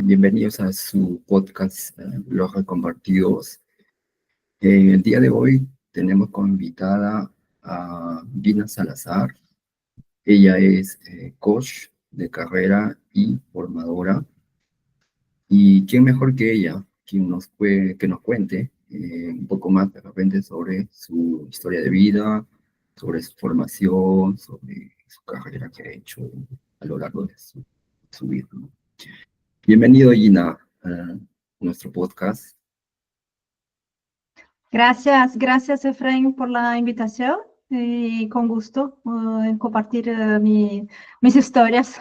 Bienvenidos a su podcast Los Reconvertidos. El día de hoy tenemos como invitada a Gina Salazar. Ella es coach de carrera y formadora. ¿Y quién mejor que ella, que nos cuente un poco más de repente sobre su historia de vida, sobre su formación, sobre su carrera que ha hecho a lo largo de su vida, ¿no? Bienvenido, Gina, a nuestro podcast. Gracias Efraín por la invitación y con gusto compartir mis historias.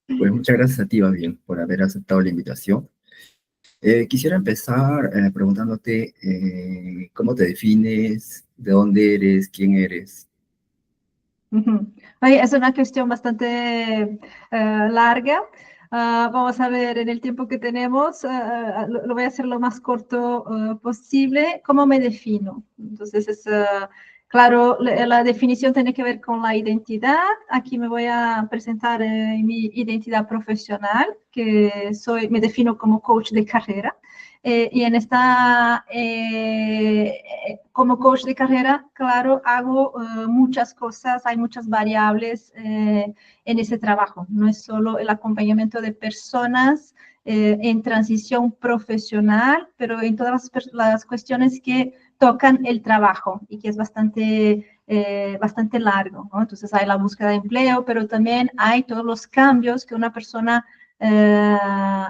Pues muchas gracias a ti, va bien, por haber aceptado la invitación. Quisiera empezar preguntándote cómo te defines, de dónde eres, quién eres. Oye, es una cuestión bastante larga. Vamos a ver, en el tiempo que tenemos, lo voy a hacer lo más corto posible. ¿Cómo me defino? Entonces, claro, la definición tiene que ver con la identidad. Aquí me voy a presentar mi identidad profesional, que me defino como coach de carrera. Y en como coach de carrera, claro, hago muchas cosas, hay muchas variables en ese trabajo. No es solo el acompañamiento de personas en transición profesional, pero en todas las cuestiones que tocan el trabajo y que es bastante largo, ¿no? Entonces hay la búsqueda de empleo, pero también hay todos los cambios que una persona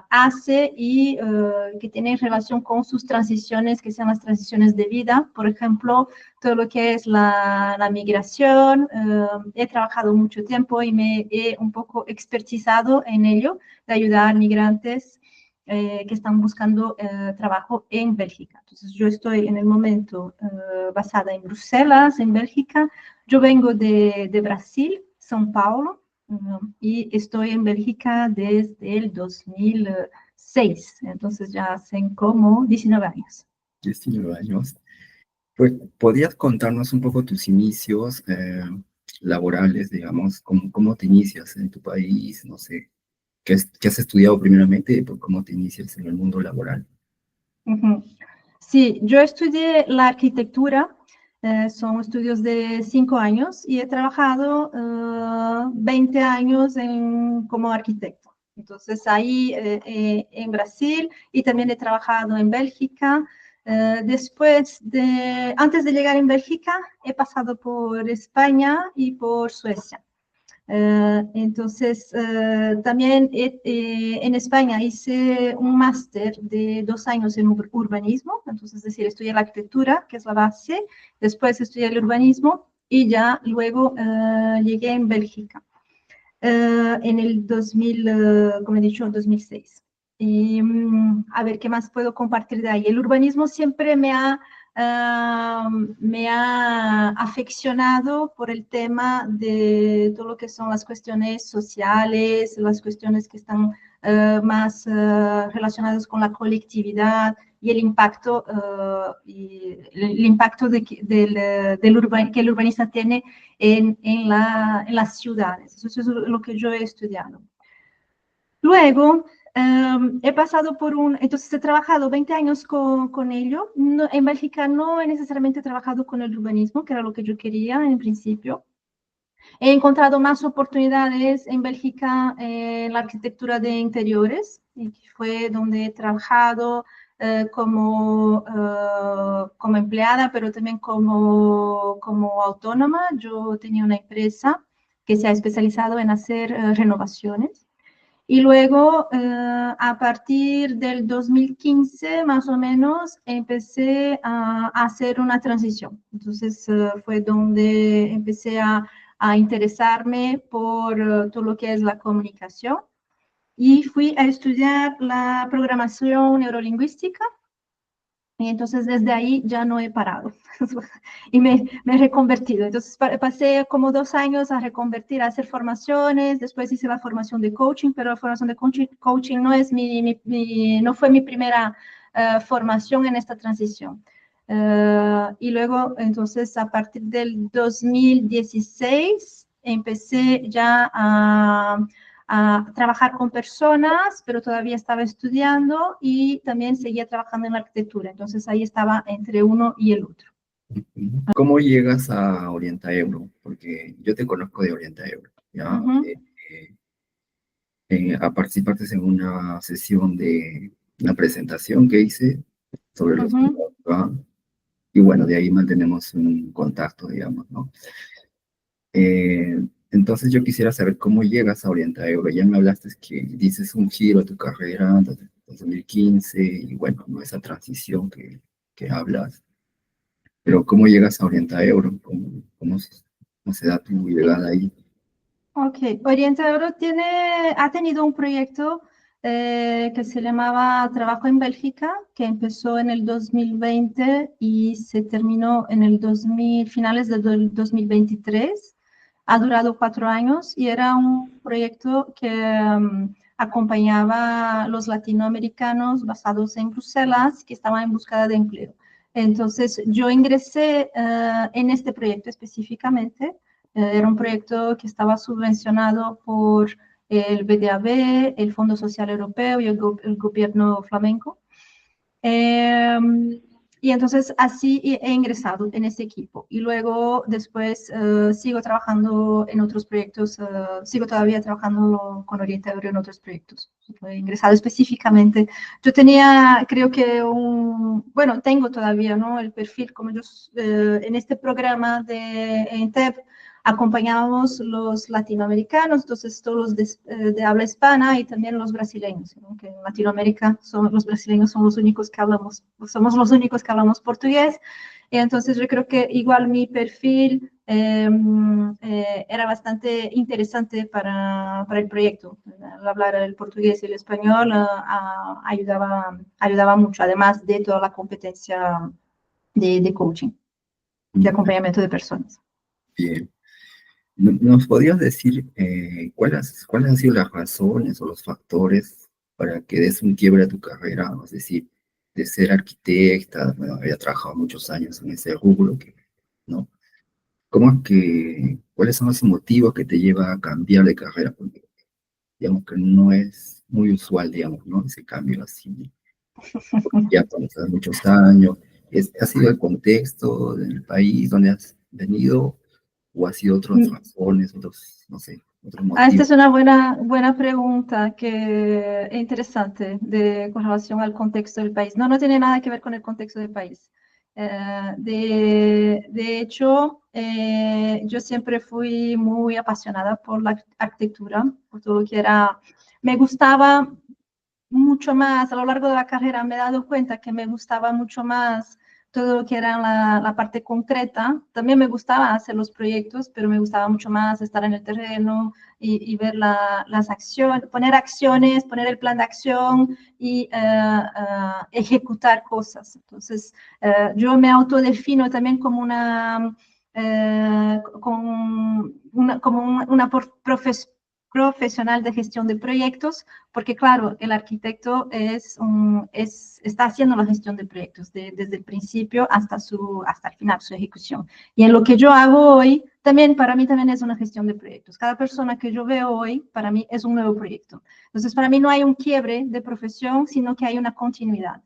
hace y que tiene relación con sus transiciones, que sean las transiciones de vida. Por ejemplo, todo lo que es la migración. He trabajado mucho tiempo y me he un poco expertizado en ello, de ayudar migrantes que están buscando trabajo en Bélgica. Entonces, yo estoy en el momento basada en Bruselas, en Bélgica. Yo vengo de Brasil, São Paulo, y estoy en Bélgica desde el 2006, entonces ya hacen como 19 años. 19 años. Pues, ¿podrías contarnos un poco tus inicios laborales, digamos, cómo te inicias en tu país? No sé, qué has estudiado primeramente y por cómo te inicias en el mundo laboral. Sí, yo estudié la arquitectura, son estudios de 5 años y he trabajado 20 años como arquitecto. Entonces ahí en Brasil y también he trabajado en Bélgica. Antes de llegar en Bélgica, he pasado por España y por Suecia. Entonces, también en España hice un máster de 2 años en urbanismo, entonces, es decir, estudié la arquitectura, que es la base, después estudié el urbanismo y ya luego llegué en Bélgica en el 2000, como he dicho, 2006. Y a ver, ¿qué más puedo compartir de ahí? El urbanismo siempre me ha afeccionado por el tema de todo lo que son las cuestiones sociales, las cuestiones que están más relacionadas con la colectividad y el impacto, que el urbanista tiene en las ciudades. Eso es lo que yo he estudiado. Luego, he pasado entonces he trabajado 20 años con ello. No, en Bélgica no he necesariamente trabajado con el urbanismo, que era lo que yo quería en principio. He encontrado más oportunidades en Bélgica en la arquitectura de interiores, y fue donde he trabajado como empleada, pero también como autónoma. Yo tenía una empresa que se ha especializado en hacer renovaciones. Y luego, a partir del 2015, más o menos, empecé a hacer una transición. Entonces, fue donde empecé a interesarme por todo lo que es la comunicación y fui a estudiar la programación neurolingüística. Y entonces desde ahí ya no he parado y me he reconvertido. Entonces pasé como 2 años a reconvertir, a hacer formaciones, después hice la formación de coaching, pero la formación de coaching no, no fue mi primera formación en esta transición. Y luego, entonces, a partir del 2016, empecé ya a trabajar con personas, pero todavía estaba estudiando y también seguía trabajando en la arquitectura. Entonces ahí estaba entre uno y el otro. ¿Cómo llegas a OrientaEuro? Porque yo te conozco de OrientaEuro, ¿ya? Participaste en una sesión de una presentación que hice sobre los mercados, ¿va? Y bueno, de ahí mantenemos un contacto, digamos, ¿no? Eh, entonces yo quisiera saber cómo llegas a OrientaEuro. Ya me hablaste que dices un giro a tu carrera desde 2015 y bueno, ¿no? Esa transición que hablas. Pero ¿cómo llegas a OrientaEuro? ¿Cómo se da tu llegada ahí? Ok, OrientaEuro ha tenido un proyecto que se llamaba Trabajo en Bélgica, que empezó en el 2020 y se terminó en el finales del 2023. Ha durado 4 años y era un proyecto que acompañaba a los latinoamericanos basados en Bruselas que estaban en búsqueda de empleo. Entonces, yo ingresé en este proyecto específicamente. Era un proyecto que estaba subvencionado por el BDAB, el Fondo Social Europeo y el gobierno flamenco. Y entonces así he ingresado en ese equipo. Y luego después sigo trabajando en otros proyectos, sigo todavía trabajando con OrientaEuro en otros proyectos. He ingresado específicamente. Yo tenía, creo que bueno, tengo todavía, ¿no? El perfil, como yo en este programa de ENTEP acompañábamos los latinoamericanos, entonces todos los de habla hispana y también los brasileños, ¿no? Que en Latinoamérica los brasileños son los únicos que hablamos, somos los únicos que hablamos portugués, y entonces yo creo que igual mi perfil era bastante interesante para el proyecto. Al hablar el portugués y el español ayudaba mucho, además de toda la competencia de coaching, de acompañamiento de personas. Bien. ¿Nos podrías decir cuáles han sido las razones o los factores para que des un quiebre a tu carrera? Es decir, de ser arquitecta, bueno, había trabajado muchos años en ese rubro, ¿no? ¿Cuáles son los motivos que te llevan a cambiar de carrera? Porque digamos que no es muy usual, digamos, ¿no? Ese cambio así, ya pasado muchos años. ¿Ha sido el contexto del país donde has venido o ha sido otras razones, otros, no sé, otros Esta motivos? es una buena pregunta que es interesante con relación al contexto del país. No, no tiene nada que ver con el contexto del país. De hecho, yo siempre fui muy apasionada por la arquitectura, por todo lo que era, me gustaba mucho más, a lo largo de la carrera me he dado cuenta que me gustaba mucho más todo lo que era la parte concreta. También me gustaba hacer los proyectos, pero me gustaba mucho más estar en el terreno y ver las acciones, poner acciones, poner el plan de acción y ejecutar cosas. Entonces, yo me autodefino también como una profesional de gestión de proyectos, porque claro, el arquitecto está haciendo la gestión de proyectos desde el principio hasta el final, su ejecución. Y en lo que yo hago hoy, para mí también es una gestión de proyectos. Cada persona que yo veo hoy, para mí es un nuevo proyecto. Entonces, para mí no hay un quiebre de profesión, sino que hay una continuidad.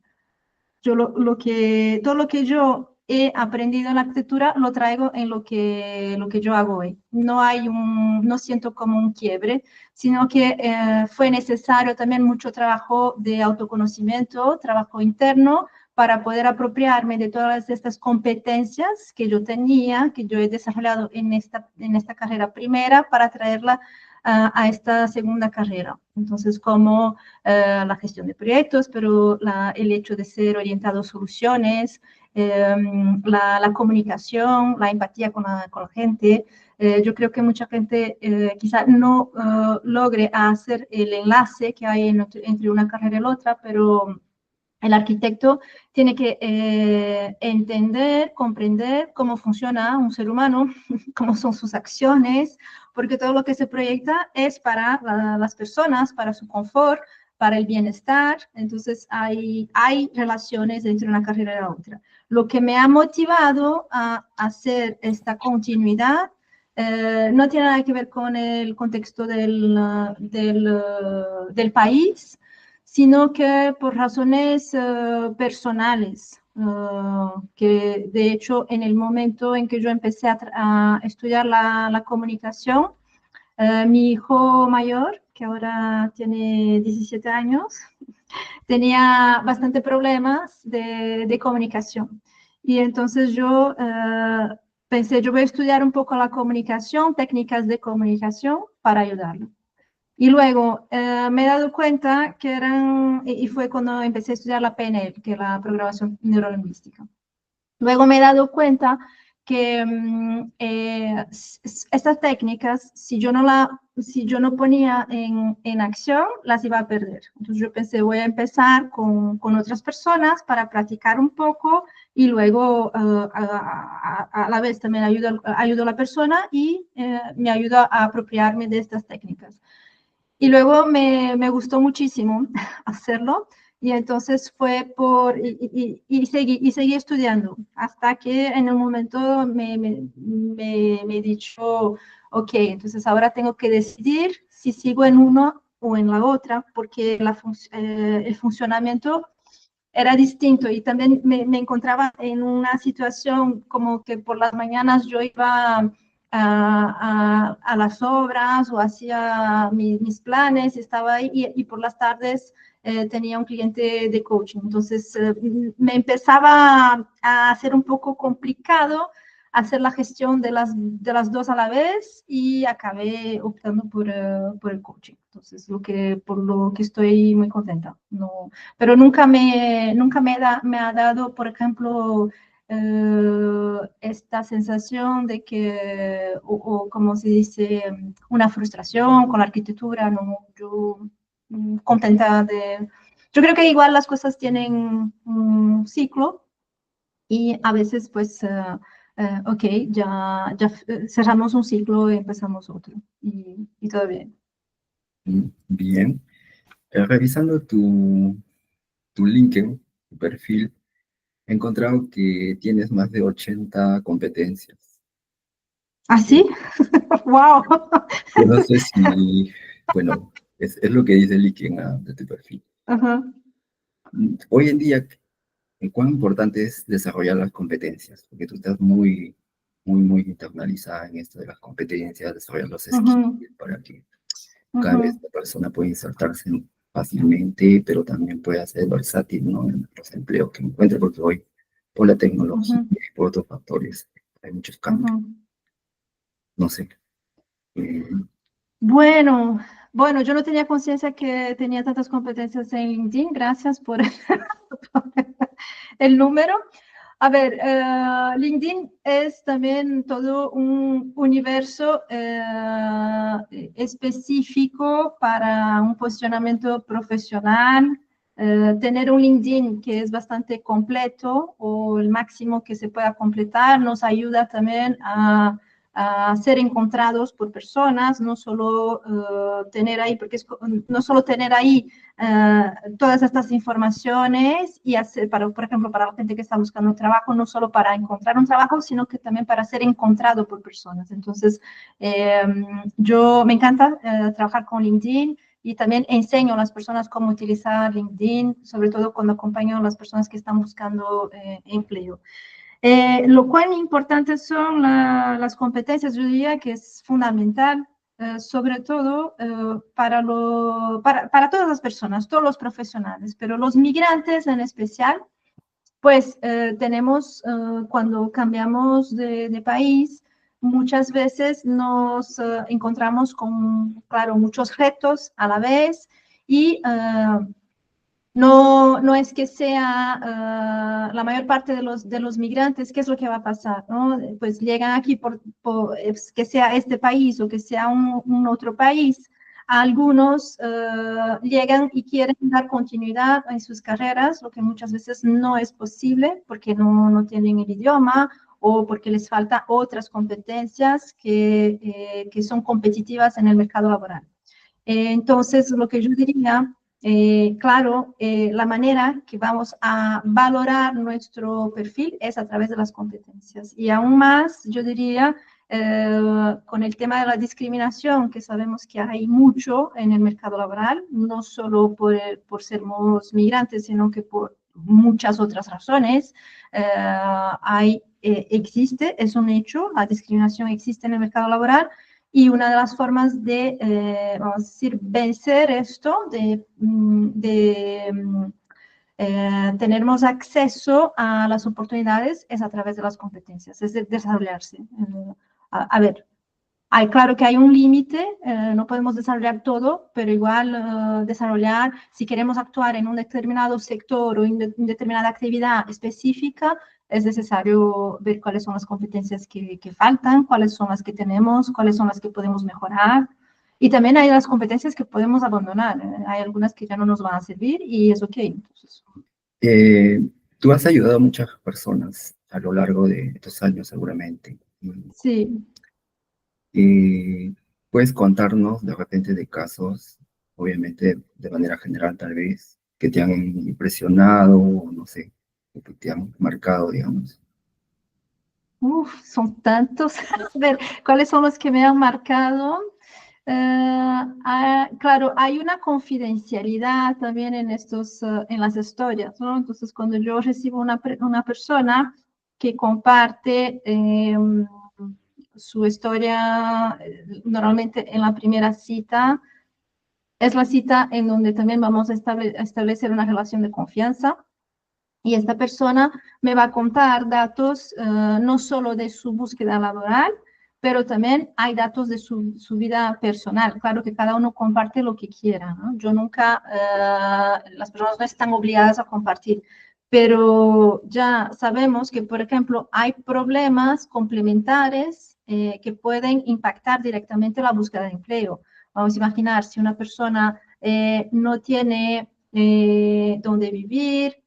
Todo lo que yo he aprendido en la arquitectura lo traigo en lo que yo hago hoy. No siento como un quiebre, sino que fue necesario también mucho trabajo de autoconocimiento, trabajo interno, para poder apropiarme de todas estas competencias que yo tenía, que yo he desarrollado en esta carrera primera, para traerla a esta segunda carrera. Entonces, como la gestión de proyectos, pero el hecho de ser orientado a soluciones, la comunicación, la empatía con la gente. Yo creo que mucha gente quizá no logre hacer el enlace que hay entre una carrera y la otra, pero el arquitecto tiene que entender, comprender cómo funciona un ser humano, cómo son sus acciones, porque todo lo que se proyecta es para las personas, para su confort, para el bienestar. Entonces hay relaciones entre una carrera y la otra. Lo que me ha motivado a hacer esta continuidad no tiene nada que ver con el contexto del país, sino que por razones personales, que de hecho en el momento en que yo empecé a estudiar la comunicación, mi hijo mayor, que ahora tiene 17 años, tenía bastante problemas de comunicación. Y entonces yo pensé, yo voy a estudiar un poco la comunicación, técnicas de comunicación para ayudarlo. Y luego me he dado cuenta que y fue cuando empecé a estudiar la PNL, que es la programación neurolingüística. Luego me he dado cuenta que estas técnicas, si yo no ponía en acción, las iba a perder. Entonces yo pensé, voy a empezar con otras personas para practicar un poco y luego a la vez también ayudo a la persona y me ayuda a apropiarme de estas técnicas. Y luego me gustó muchísimo hacerlo. Y entonces fue y seguí estudiando hasta que en un momento me he dicho, ok, entonces ahora tengo que decidir si sigo en uno o en la otra, porque el funcionamiento era distinto y también me encontraba en una situación como que por las mañanas yo iba a las obras o hacía mis planes, estaba ahí y por las tardes tenía un cliente de coaching. Entonces me empezaba a hacer un poco complicado hacer la gestión de las dos a la vez y acabé optando por el coaching. Entonces, por lo que estoy muy contenta. No, pero nunca me ha dado, por ejemplo, esta sensación de que, o como se dice, una frustración con la arquitectura, no, yo contenta de... Yo creo que igual las cosas tienen un ciclo y a veces, pues, ok, ya cerramos un ciclo y empezamos otro y todo bien. Bien. Revisando tu LinkedIn, tu perfil, he encontrado que tienes más de 80 competencias. ¿Ah, Eh, sí? ¡Wow! yo no sé si, bueno, es lo que dice LinkedIn de tu perfil. Ajá. Hoy en día, ¿cuán importante es desarrollar las competencias? Porque tú estás muy internalizada en esto de las competencias, desarrollar los skills Ujú, para que cada ujú, vez la persona pueda insertarse fácilmente, pero también pueda ser versátil, ¿no? En los empleos que encuentre, porque hoy, por la tecnología ujú, y por otros factores, hay muchos cambios. ujú. No sé. eh, Bueno, bueno, yo no tenía conciencia que tenía tantas competencias en LinkedIn. Gracias por el número. A ver, LinkedIn es también todo un universo específico para un posicionamiento profesional. Tener un LinkedIn que es bastante completo o el máximo que se pueda completar nos ayuda también a ser encontrados por personas, no solo tener ahí, porque no solo tener ahí todas estas informaciones y hacer, por ejemplo, para la gente que está buscando un trabajo, no solo para encontrar un trabajo, sino que también para ser encontrado por personas. Entonces, yo me encanta trabajar con LinkedIn y también enseño a las personas cómo utilizar LinkedIn, sobre todo cuando acompaño a las personas que están buscando empleo. Lo cual importante son las competencias, yo diría que es fundamental, sobre todo para todas las personas, todos los profesionales, pero los migrantes en especial, pues cuando cambiamos de país, muchas veces nos encontramos con, claro, muchos retos a la vez y no es que sea la mayor parte de los migrantes, ¿qué es lo que va a pasar? ¿No? Pues llegan aquí que sea este país o que sea un otro país. Algunos llegan y quieren dar continuidad en sus carreras, lo que muchas veces no es posible porque no tienen el idioma o porque les faltan otras competencias que son competitivas en el mercado laboral. Entonces, lo que yo diría claro, la manera que vamos a valorar nuestro perfil es a través de las competencias. Y aún más, yo diría, con el tema de la discriminación, que sabemos que hay mucho en el mercado laboral, no solo por sermos migrantes, sino que por muchas otras razones. Existe, es un hecho, la discriminación existe en el mercado laboral, y una de las formas de, vamos a decir, vencer esto, tener más acceso a las oportunidades, es a través de las competencias, es de desarrollarse. A ver, claro que hay un límite, no podemos desarrollar todo, pero igual desarrollar, si queremos actuar en un determinado sector o en determinada actividad específica, es necesario ver cuáles son las competencias que faltan, cuáles son las que tenemos, cuáles son las que podemos mejorar. Y también hay las competencias que podemos abandonar. Hay algunas que ya no nos van a servir y es ok. Entonces, Tú has ayudado a muchas personas a lo largo de estos años, seguramente. sí. ¿Puedes contarnos de repente de casos, obviamente de manera general tal vez, que te han impresionado, o no sé, o que te han marcado, digamos? Son tantos. A ver, ¿cuáles son los que me han marcado? Claro, hay una confidencialidad también en las historias, ¿no? Entonces, cuando yo recibo una persona que comparte su historia, normalmente en la primera cita, es la cita en donde también vamos a establecer una relación de confianza. Y esta persona me va a contar datos no solo de su búsqueda laboral, pero también hay datos de su vida personal. Claro que cada uno comparte lo que quiera, ¿no? Yo nunca, las personas no están obligadas a compartir, pero ya sabemos que, por ejemplo, hay problemas complementares que pueden impactar directamente la búsqueda de empleo. Vamos a imaginar si una persona no tiene dónde vivir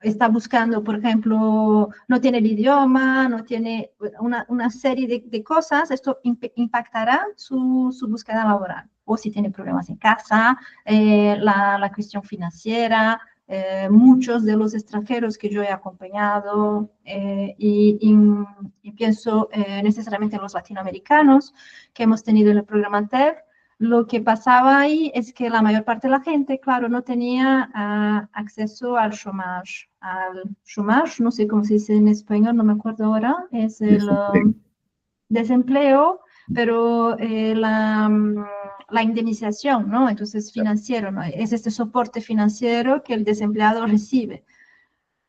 está buscando, por ejemplo, no tiene el idioma, no tiene una serie de cosas, esto impactará su búsqueda laboral. O si tiene problemas en casa, la cuestión financiera. Muchos de los extranjeros que yo he acompañado y pienso necesariamente en los latinoamericanos que hemos tenido en el programa ANTER. Lo que pasaba ahí es que la mayor parte de la gente, claro, no tenía acceso al chômage. No sé cómo se dice en español, no me acuerdo ahora, es el desempleo, pero la indemnización, ¿no? Entonces, financiero, ¿no? Es este soporte financiero que el desempleado recibe.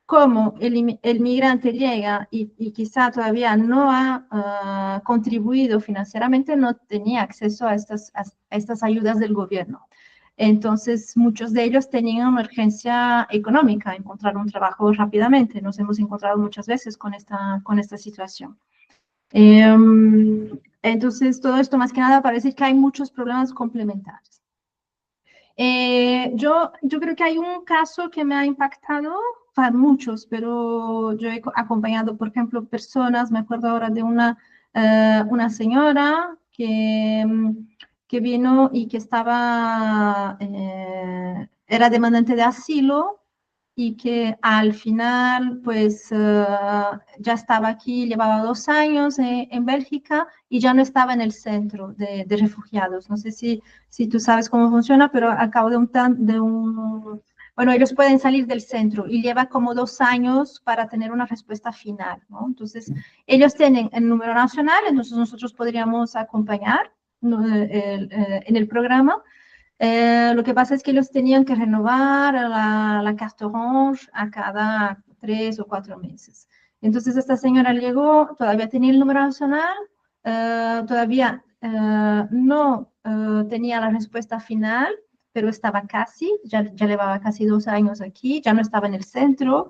Como el migrante llega y quizá todavía no ha contribuido financieramente, no tenía acceso a estas ayudas del gobierno. Entonces, muchos de ellos tenían una urgencia económica, encontrar un trabajo rápidamente. Nos hemos encontrado muchas veces con esta situación. Entonces, todo esto más que nada para decir que hay muchos problemas complementarios. Yo creo que hay un caso que me ha impactado, para muchos, pero yo he acompañado, por ejemplo, personas, me acuerdo ahora de una señora que vino y que era demandante de asilo y que al final, pues, ya estaba aquí, llevaba 2 años en Bélgica y ya no estaba en el centro de refugiados. No sé si tú sabes cómo funciona, pero al cabo bueno, ellos pueden salir del centro y lleva como 2 años para tener una respuesta final, ¿no? Entonces, ellos tienen el número nacional, entonces nosotros podríamos acompañar, ¿no? En el programa. Lo que pasa es que ellos tenían que renovar la carte orange a cada 3 o 4 meses. Entonces esta señora llegó, todavía tenía el número nacional, todavía no tenía la respuesta final, pero estaba casi, ya llevaba casi 2 años aquí, ya no estaba en el centro,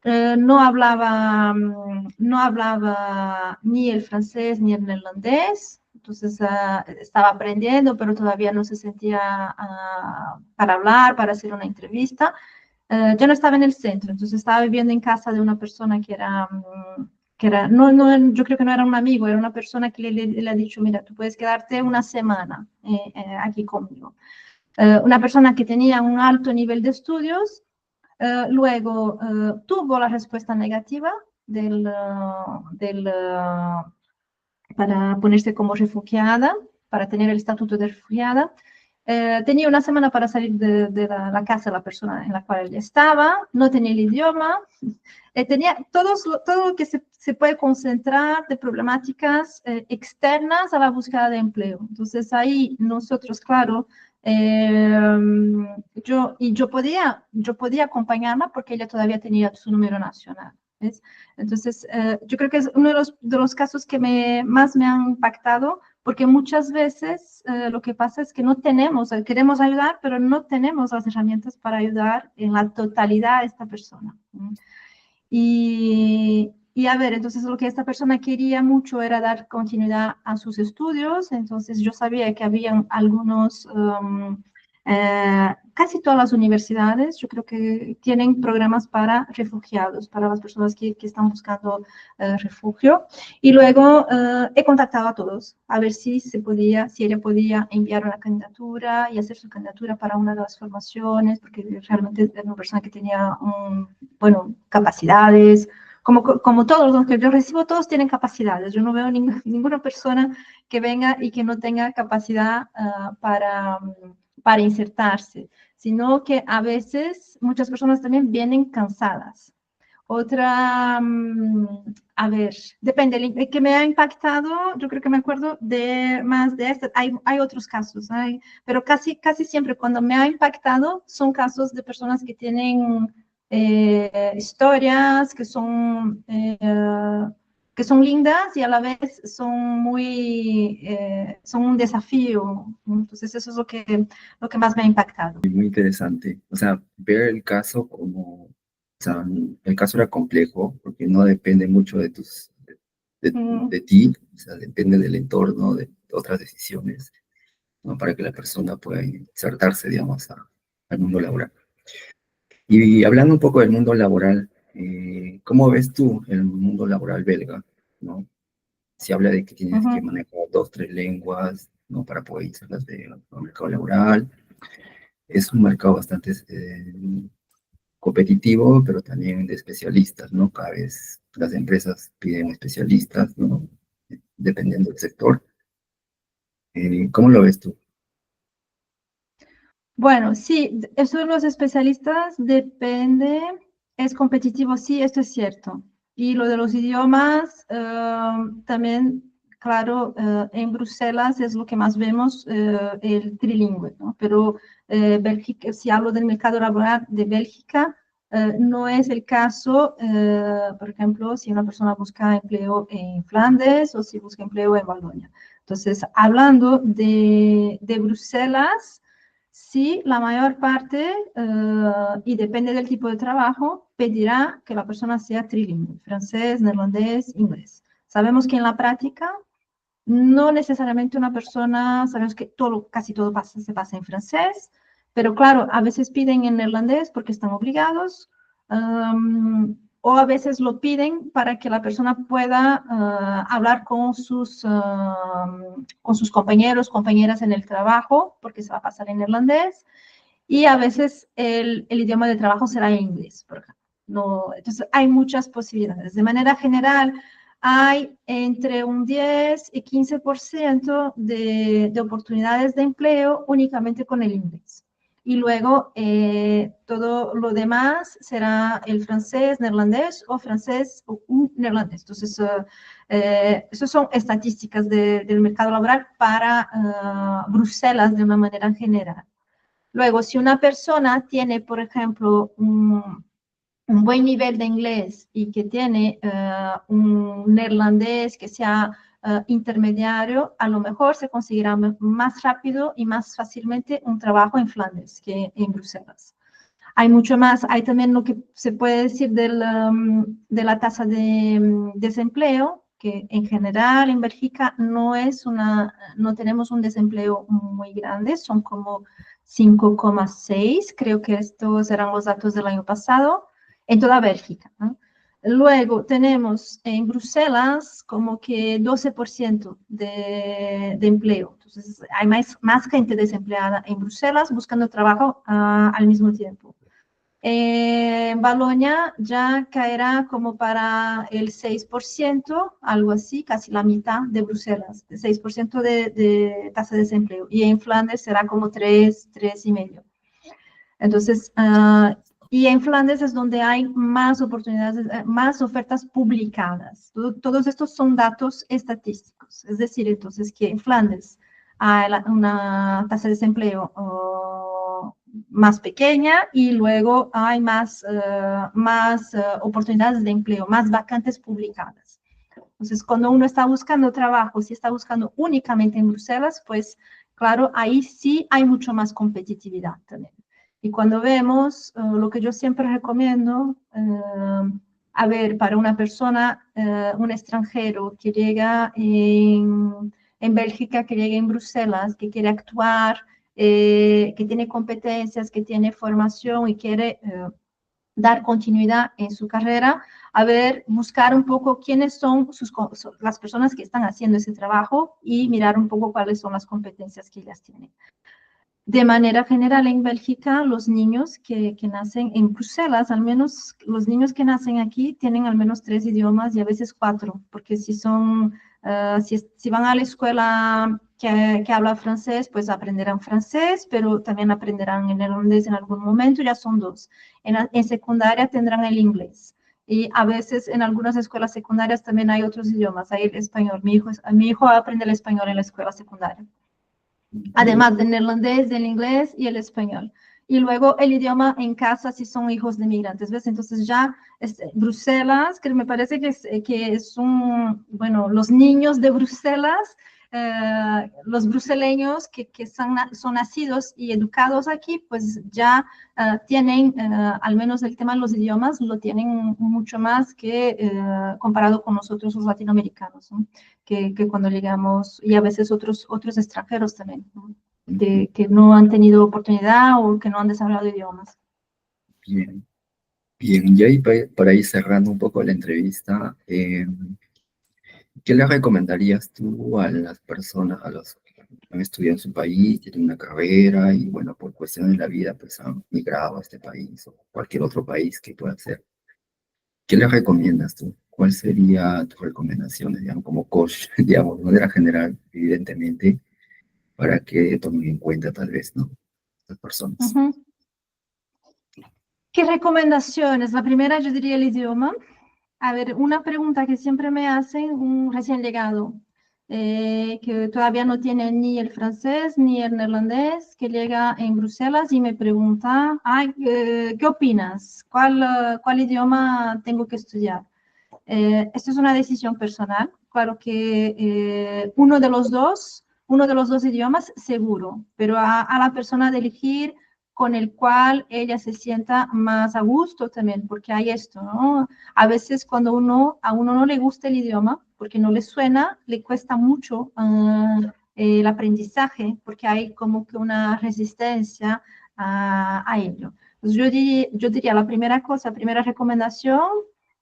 no hablaba ni el francés ni el neerlandés. Entonces estaba aprendiendo, pero todavía no se sentía para hablar, para hacer una entrevista. Ya no estaba en el centro, entonces estaba viviendo en casa de una persona que era, yo creo que no era un amigo, era una persona que le ha dicho, mira, tú puedes quedarte una semana aquí conmigo. Una persona que tenía un alto nivel de estudios, luego tuvo la respuesta negativa para ponerse como refugiada, para tener el estatuto de refugiada. Tenía una semana para salir de la casa de la persona en la cual ella estaba, no tenía el idioma, tenía todo lo que se puede concentrar de problemáticas externas a la búsqueda de empleo. Entonces ahí nosotros, claro, yo podía acompañarla porque ella todavía tenía su número nacional. ¿Ves? Entonces, yo creo que es uno de los casos que más me han impactado, porque muchas veces lo que pasa es que no tenemos, queremos ayudar, pero no tenemos las herramientas para ayudar en la totalidad a esta persona. Y a ver, entonces lo que esta persona quería mucho era dar continuidad a sus estudios, entonces yo sabía que habían algunos, casi todas las universidades, yo creo que tienen programas para refugiados, para las personas que están buscando refugio. Y luego he contactado a todos a ver si ella podía enviar una candidatura y hacer su candidatura para una de las formaciones, porque realmente era una persona que tenía capacidades, como todos los que yo recibo, todos tienen capacidades. Yo no veo ninguna persona que venga y que no tenga capacidad para insertarse, sino que a veces muchas personas también vienen cansadas. Otra, a ver, depende, el que me ha impactado, yo creo que me acuerdo más de esto, hay otros casos, pero casi siempre cuando me ha impactado son casos de personas que tienen historias que son lindas y a la vez son un desafío. Entonces eso es lo que más me ha impactado. Muy interesante. O sea, ver el caso como, o sea, el caso era complejo porque no depende mucho de de ti, o sea, depende del entorno, de otras decisiones, ¿no? Para que la persona pueda insertarse, digamos, al mundo laboral. Y hablando un poco del mundo laboral, ¿cómo ves tú el mundo laboral belga, ¿no? Se habla de que tienes que manejar 2, 3 lenguas, ¿no? Para poder insertarlas al mercado laboral. Es un mercado bastante competitivo, pero también de especialistas, ¿no? Cada vez las empresas piden especialistas, ¿no? Dependiendo del sector. ¿Cómo lo ves tú? Bueno, sí, eso de los especialistas depende, es competitivo, sí, esto es cierto. Y lo de los idiomas, también, claro, en Bruselas es lo que más vemos, el trilingüe, ¿no? Pero Bélgica, si hablo del mercado laboral de Bélgica, no es el caso, por ejemplo, si una persona busca empleo en Flandes o si busca empleo en Valonia. Entonces, hablando de Bruselas, sí, la mayor parte, y depende del tipo de trabajo, pedirá que la persona sea trilingüe, francés, neerlandés, inglés. Sabemos que en la práctica, no necesariamente una persona, sabemos que casi todo se pasa en francés, pero claro, a veces piden en neerlandés porque están obligados, o a veces lo piden para que la persona pueda hablar con sus compañeros, compañeras en el trabajo, porque se va a pasar en neerlandés, y a veces el idioma de trabajo será en inglés, por ejemplo. No, entonces, hay muchas posibilidades. De manera general, hay entre un 10 y 15% de oportunidades de empleo únicamente con el inglés. Y luego todo lo demás será el francés, neerlandés o francés o neerlandés. Entonces, esas son estadísticas del mercado laboral para Bruselas de una manera general. Luego, si una persona tiene, por ejemplo, un buen nivel de inglés y que tiene un neerlandés que sea intermediario, a lo mejor se conseguirá más rápido y más fácilmente un trabajo en Flandes que en Bruselas. Hay mucho más, hay también lo que se puede decir de la tasa de desempleo, que en general en Bélgica no tenemos un desempleo muy grande, son como 5,6, creo que estos eran los datos del año pasado, en toda Bélgica, ¿no? Luego tenemos en Bruselas como que 12% de empleo. Entonces hay más gente desempleada en Bruselas buscando trabajo al mismo tiempo. En Bolonia ya caerá como para el 6%, algo así, casi la mitad de Bruselas, 6% de tasa de desempleo. Y en Flandes será como 3,5%. Entonces, y en Flandes es donde hay más oportunidades, más ofertas publicadas. Todos estos son datos estadísticos. Es decir, entonces que en Flandes hay una tasa de desempleo más pequeña y luego hay más oportunidades de empleo, más vacantes publicadas. Entonces, cuando uno está buscando trabajo, si está buscando únicamente en Bruselas, pues claro, ahí sí hay mucho más competitividad también. Y cuando vemos lo que yo siempre recomiendo, a ver, para una persona, un extranjero que llega en Bélgica, que llega en Bruselas, que quiere actuar, que tiene competencias, que tiene formación y quiere dar continuidad en su carrera, a ver, buscar un poco quiénes son las personas que están haciendo ese trabajo y mirar un poco cuáles son las competencias que ellas tienen. De manera general, en Bélgica, los niños que nacen en Bruselas, al menos los niños que nacen aquí, tienen al menos 3 idiomas y a veces 4, porque si van a la escuela que habla francés, pues aprenderán francés, pero también aprenderán en neerlandés en algún momento, ya son 2. En secundaria tendrán el inglés. Y a veces en algunas escuelas secundarias también hay otros idiomas, hay el español. Mi hijo aprende el español en la escuela secundaria. Además del neerlandés, del inglés y el español. Y luego el idioma en casa si son hijos de migrantes, ¿ves? Entonces ya Bruselas, que me parece que es bueno, los niños de Bruselas, los bruseleños que son nacidos y educados aquí, pues ya tienen, al menos el tema de los idiomas, lo tienen mucho más que comparado con nosotros los latinoamericanos, ¿no? Que cuando llegamos, y a veces otros extranjeros también, ¿no? que no han tenido oportunidad o que no han desarrollado idiomas. Bien, bien. Y ahí para ir cerrando un poco la entrevista, ¿qué le recomendarías tú a las personas, a los que han estudiado en su país, tienen una carrera y bueno, por cuestiones de la vida, pues han migrado a este país o cualquier otro país que pueda ser? ¿Qué le recomiendas tú? ¿Cuál sería tu recomendación, digamos, como coach, digamos, de manera general, evidentemente, para que tomen en cuenta tal vez, ¿no? Estas personas. ¿Qué recomendaciones? La primera, yo diría el idioma. A ver, una pregunta que siempre me hacen un recién llegado, que todavía no tiene ni el francés ni el neerlandés, que llega en Bruselas y me pregunta, ¿qué opinas? ¿Cuál idioma tengo que estudiar? Esto es una decisión personal. Claro que uno de los dos idiomas seguro, pero a la persona de elegir con el cual ella se sienta más a gusto también, porque hay esto, ¿no? A veces cuando a uno no le gusta el idioma, porque no le suena, le cuesta mucho el aprendizaje, porque hay como que una resistencia a ello. Entonces, yo diría la primera cosa, primera recomendación,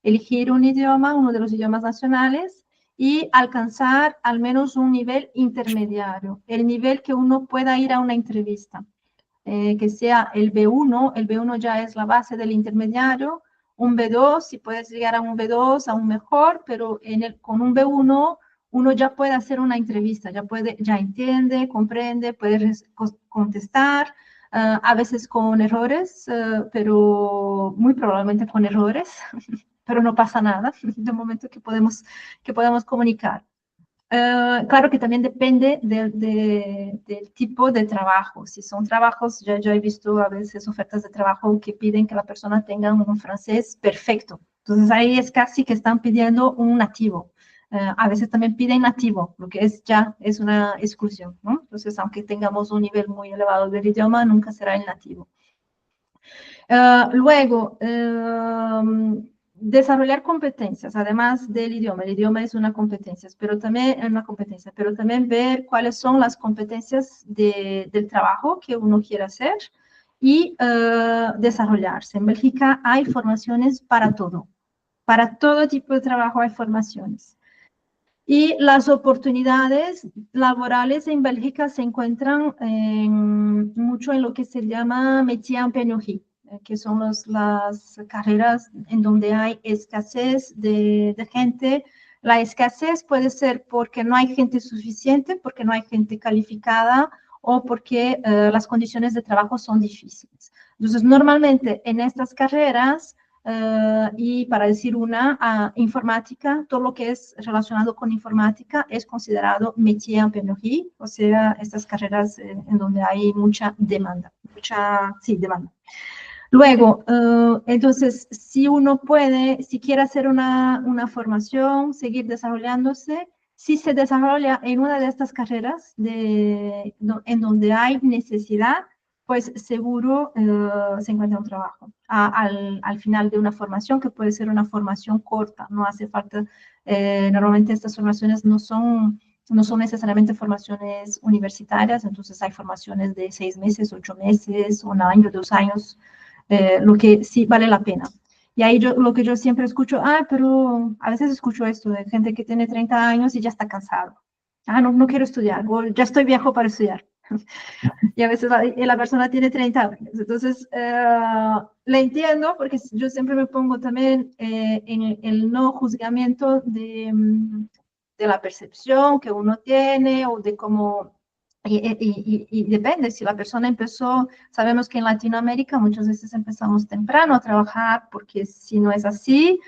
elegir un idioma, uno de los idiomas nacionales, y alcanzar al menos un nivel intermediario, el nivel que uno pueda ir a una entrevista, que sea el B1 ya es la base del intermediario, un B2, si puedes llegar a un B2, aún mejor, pero con un B1 uno ya puede hacer una entrevista, ya entiende, comprende, puede contestar, a veces con errores, pero muy probablemente con errores, pero no pasa nada, de momento que podemos comunicar. Claro que también depende del tipo de trabajo. Si son trabajos, yo he visto a veces ofertas de trabajo que piden que la persona tenga un francés perfecto. Entonces ahí es casi que están pidiendo un nativo. A veces también piden nativo, lo que es una exclusión, ¿no? Entonces, aunque tengamos un nivel muy elevado del idioma, nunca será el nativo. Luego, desarrollar competencias, además del idioma. El idioma es una competencia, pero también ver cuáles son las competencias del trabajo que uno quiere hacer y desarrollarse. En Bélgica hay formaciones para todo tipo de trabajo hay formaciones. Y las oportunidades laborales en Bélgica se encuentran mucho en lo que se llama métier en pénurie. que son las carreras en donde hay escasez de gente. La escasez puede ser porque no hay gente suficiente, porque no hay gente calificada o porque las condiciones de trabajo son difíciles. Entonces, normalmente en estas carreras, y para decir una, informática, todo lo que es relacionado con informática es considerado métier en pénurie, o sea, estas carreras en donde hay mucha demanda, sí, demanda. Luego, entonces, si uno puede, si quiere hacer una formación, seguir desarrollándose, si se desarrolla en una de estas carreras en donde hay necesidad, pues seguro se encuentra un trabajo al final de una formación, que puede ser una formación corta, no hace falta, normalmente estas formaciones no son necesariamente formaciones universitarias, entonces hay formaciones de 6 meses, 8 meses, 1 año, 2 años, lo que sí vale la pena. Y ahí lo que yo siempre escucho, pero a veces escucho esto de gente que tiene 30 años y ya está cansado. No quiero estudiar, o ya estoy viejo para estudiar. Y a veces la persona tiene 30 años. Entonces, le entiendo porque yo siempre me pongo también en el no juzgamiento de la percepción que uno tiene o de cómo. Y depende, si la persona empezó, sabemos que en Latinoamérica muchas veces empezamos temprano a trabajar, porque si no es así,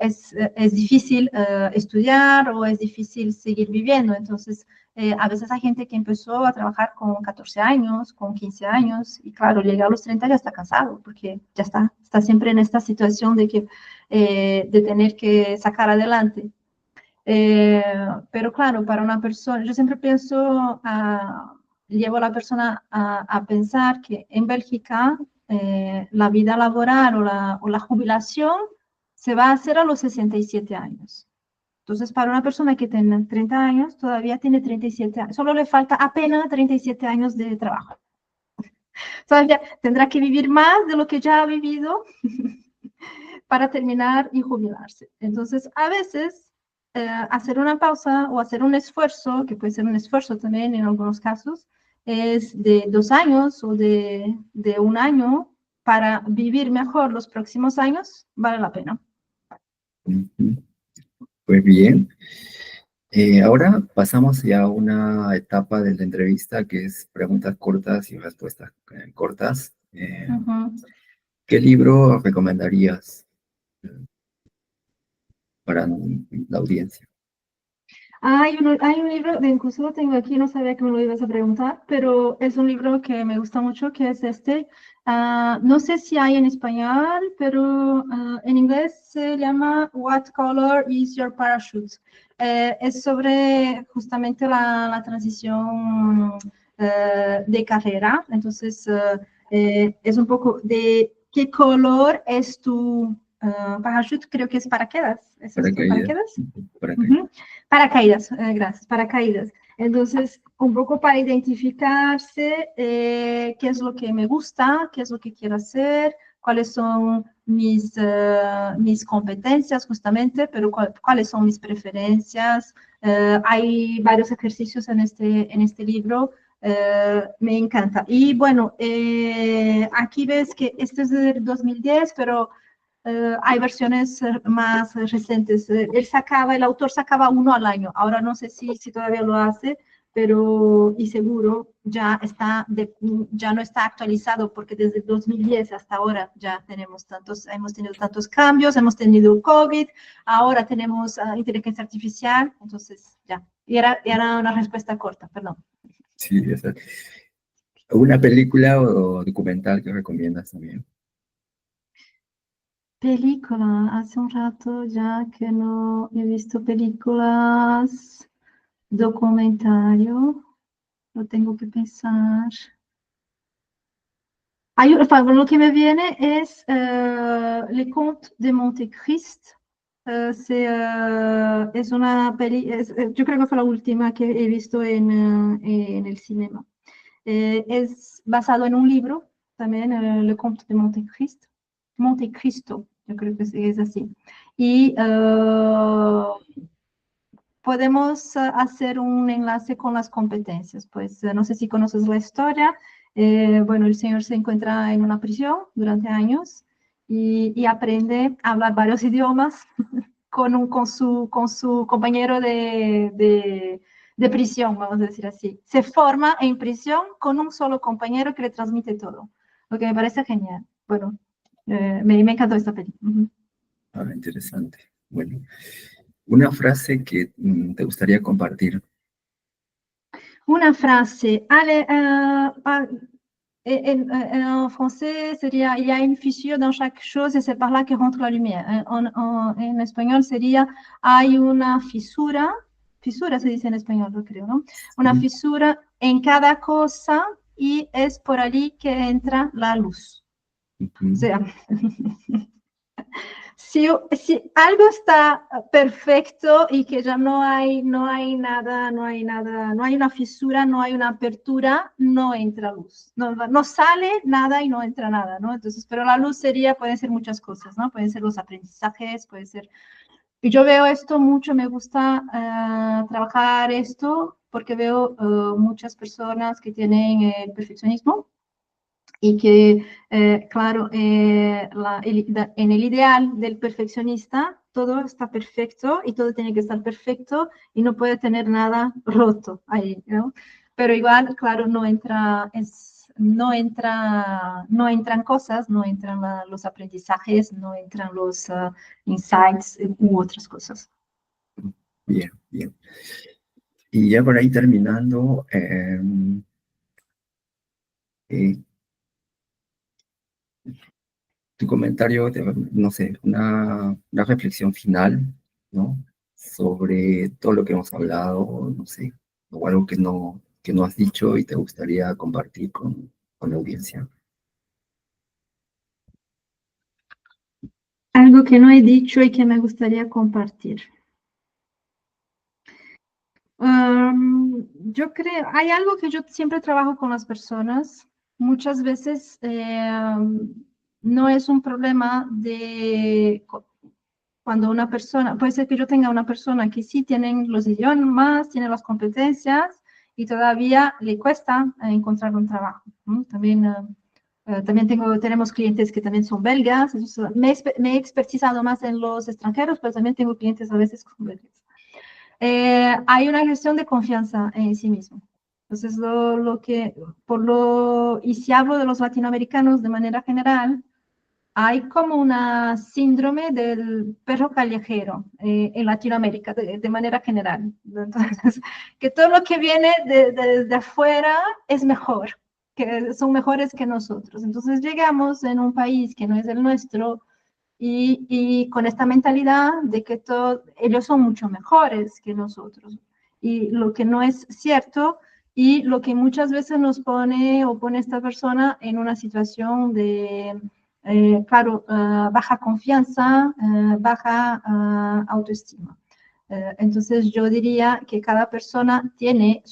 es difícil estudiar o es difícil seguir viviendo. Entonces, a veces hay gente que empezó a trabajar con 14 años, con 15 años, y claro, llega a los 30 ya está cansado, porque ya está siempre en esta situación de tener que sacar adelante. Pero claro, para una persona, yo siempre pienso, llevo a la persona a pensar que en Bélgica la vida laboral o la jubilación se va a hacer a los 67 años. Entonces, para una persona que tiene 30 años, todavía tiene 37 años, solo le falta apenas 37 años de trabajo. Todavía tendrá que vivir más de lo que ya ha vivido para terminar y jubilarse. Entonces, a veces, hacer una pausa o hacer un esfuerzo, que puede ser un esfuerzo también en algunos casos, es de 2 años o de 1 año para vivir mejor los próximos años, vale la pena. Pues bien, ahora pasamos ya a una etapa de la entrevista que es preguntas cortas y respuestas cortas. ¿Qué libro recomendarías para la audiencia? Hay un libro, incluso lo tengo aquí, no sabía que me lo ibas a preguntar, pero es un libro que me gusta mucho, que es este. No sé si hay en español, pero en inglés se llama What Color is Your Parachute? Es sobre justamente la transición de carrera. Entonces, es un poco de qué color es tu parachute, creo que es paracaídas. ¿Es esto? ¿Paracaídas? Paracaídas, gracias, paracaídas. Entonces, un poco para identificarse qué es lo que me gusta, qué es lo que quiero hacer, cuáles son mis competencias justamente, pero cuáles son mis preferencias. Hay varios ejercicios en este libro. Me encanta. Y bueno, aquí ves que este es de 2010, pero hay versiones más recientes. El autor sacaba uno al año. Ahora no sé si todavía lo hace, pero y seguro ya no está actualizado, porque desde 2010 hasta ahora ya hemos tenido tantos cambios, hemos tenido COVID, ahora tenemos inteligencia artificial, entonces ya. Y era una respuesta corta, perdón. Sí, exacto. ¿Alguna película o documental que recomiendas también? Película, hace un rato ya que no he visto películas, documentario, lo tengo que pensar. Lo que me viene es Le Comte de Monte Cristo. Es una peli, yo creo que fue la última que he visto en el cinema. Es basado en un libro, también, Le Comte de Monte Cristo. Monte Cristo, yo creo que es así. Y podemos hacer un enlace con las competencias. Pues no sé si conoces la historia. Bueno, el señor se encuentra en una prisión durante años y aprende a hablar varios idiomas con su compañero de prisión, vamos a decir así. Se forma en prisión con un solo compañero que le transmite todo, lo que me parece genial. Bueno, me encantó esta película. Ah, interesante. Bueno, una frase que te gustaría compartir. Una frase. Allez, en français sería, il y a une fissure dans chaque chose et c'est par là que rentre la lumière. En español sería, hay una fisura se dice en español, yo creo, ¿no? Una Sí. fisura en cada cosa y es por allí que entra la luz. O sea, si algo está perfecto y que ya no hay nada, no hay una fisura, no hay una apertura, no entra luz. No sale nada y no entra nada, ¿no? Entonces, pero la luz pueden ser muchas cosas, ¿no? Pueden ser los aprendizajes, puede ser. Y yo veo esto mucho, me gusta trabajar esto porque veo muchas personas que tienen el perfeccionismo y que, claro, en el ideal del perfeccionista, todo está perfecto y todo tiene que estar perfecto y no puede tener nada roto ahí, ¿no? Pero igual, claro, no entran cosas, no entran los aprendizajes, no entran los insights u otras cosas. Bien, bien. Y ya por ahí terminando, tu comentario, no sé, una reflexión final, ¿no? Sobre todo lo que hemos hablado, no sé, o algo que no has dicho y te gustaría compartir con la audiencia. Algo que no he dicho y que me gustaría compartir. Yo creo, hay algo que yo siempre trabajo con las personas. Muchas veces no es un problema de cuando una persona, puede ser que yo tenga una persona que sí tiene los idiomas, tiene las competencias y todavía le cuesta encontrar un trabajo, ¿no? También tenemos clientes que también son belgas. Me he expertizado más en los extranjeros, pero también tengo clientes a veces con belgas. Hay una cuestión de confianza en sí mismo. Entonces, y si hablo de los latinoamericanos de manera general, hay como una síndrome del perro callejero en Latinoamérica de manera general. Entonces, que todo lo que viene de afuera es mejor, que son mejores que nosotros. Entonces, llegamos en un país que no es el nuestro, y con esta mentalidad de que ellos son mucho mejores que nosotros. Y lo que no es cierto y lo que muchas veces nos pone o pone esta persona en una situación de, claro, baja confianza, baja autoestima. Entonces yo diría que cada persona tiene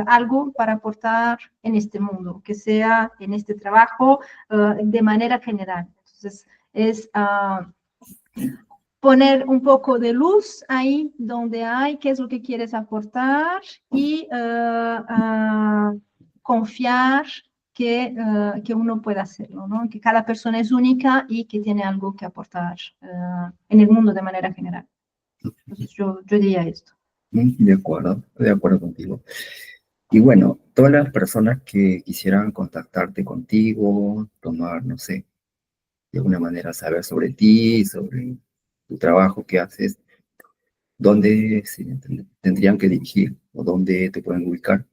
algo para aportar en este mundo, que sea en este trabajo de manera general. Entonces, es poner un poco de luz ahí donde hay, qué es lo que quieres aportar y confiar que uno puede hacerlo, ¿no? Que cada persona es única y que tiene algo que aportar en el mundo de manera general. Entonces yo diría esto. De acuerdo contigo. Y bueno, todas las personas que quisieran contactarte contigo, tomar, no sé, de alguna manera saber sobre ti, sobre tu trabajo que haces, ¿dónde se tendrían que dirigir o dónde te pueden ubicar?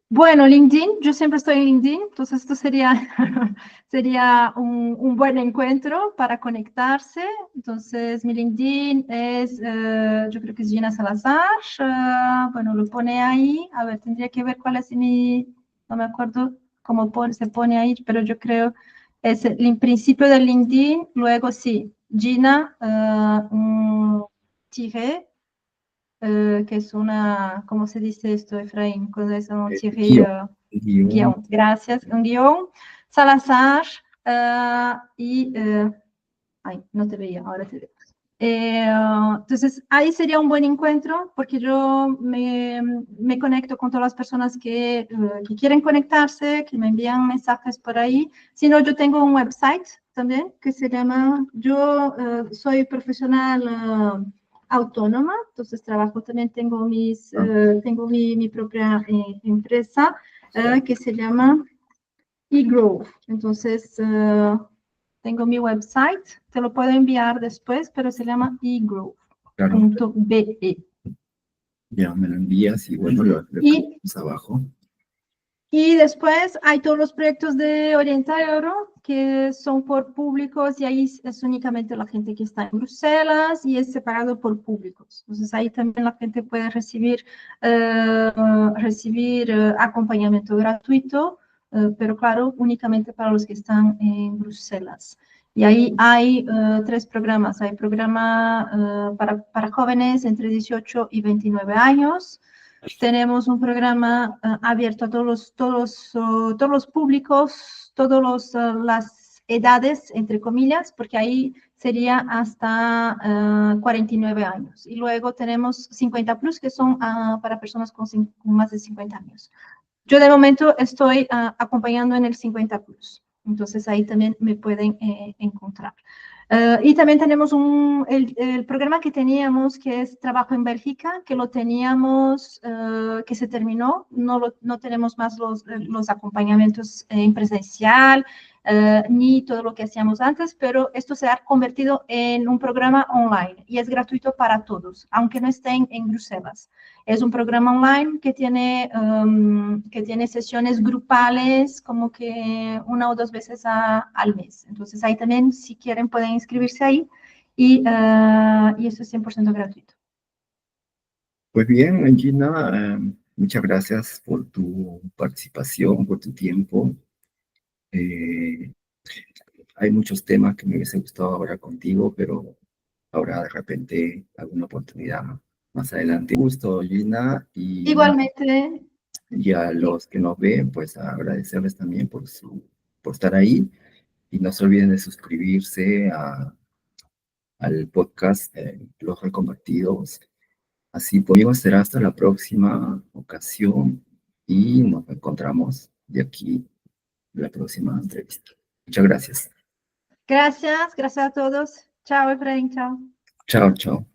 Bueno, LinkedIn, yo siempre estoy en LinkedIn, entonces esto sería un buen encuentro para conectarse. Entonces, mi LinkedIn es, yo creo que es Gina Salazar. Bueno, lo pone ahí. A ver, tendría que ver cuál es no me acuerdo cómo se pone ahí, pero yo creo es el principio del LinkedIn. Luego sí, Gina, tiré, que es ¿cómo se dice esto, Efraín? Cuando es un tiré, Guión. guión, gracias, un guión, Salazar, y, ay, no te veía, ahora te veo. Entonces, ahí sería un buen encuentro porque yo me conecto con todas las personas que quieren conectarse, que me envían mensajes por ahí. Si no, yo tengo un website también que se llama, yo soy profesional autónoma, entonces trabajo también, tengo tengo mi propia empresa que se llama eGrow. Entonces, tengo mi website, te lo puedo enviar después, pero se llama Claro, egrow.be. ya me lo envías y bueno, lo ponemos abajo. Y después hay todos los proyectos de Orienta Euro que son por públicos y ahí es únicamente la gente que está en Bruselas y es separado por públicos. Entonces ahí también la gente puede recibir acompañamiento gratuito, pero claro, únicamente para los que están en Bruselas. Y ahí hay 3 programas. Hay programa para jóvenes entre 18 y 29 años. Tenemos un programa abierto a todos los públicos, todas las edades, entre comillas, porque ahí sería hasta 49 años. Y luego tenemos 50 plus, que son para personas con más de 50 años. Yo de momento estoy acompañando en el 50 plus, entonces ahí también me pueden encontrar. Y también tenemos el programa que teníamos, que es Trabajo en Bélgica, que lo teníamos, que se terminó. No tenemos más los acompañamientos en presencial, ni todo lo que hacíamos antes, pero esto se ha convertido en un programa online y es gratuito para todos, aunque no estén en Bruselas. Es un programa online que tiene sesiones grupales como que 1 o 2 veces al mes. Entonces ahí también, si quieren, pueden inscribirse ahí y eso es 100% gratuito. Pues bien, Gina, muchas gracias por tu participación, por tu tiempo. Hay muchos temas que me hubiese gustado hablar contigo, pero ahora de repente alguna oportunidad más adelante. Gusto, Gina, Igualmente. y a los que nos ven, pues agradecerles también por estar ahí. Y no se olviden de suscribirse al podcast Los Reconvertidos. Así pues, será hasta la próxima ocasión y nos encontramos de aquí en la próxima entrevista. Muchas gracias. Gracias a todos. Chao, Efraín, chao. Chao, chao.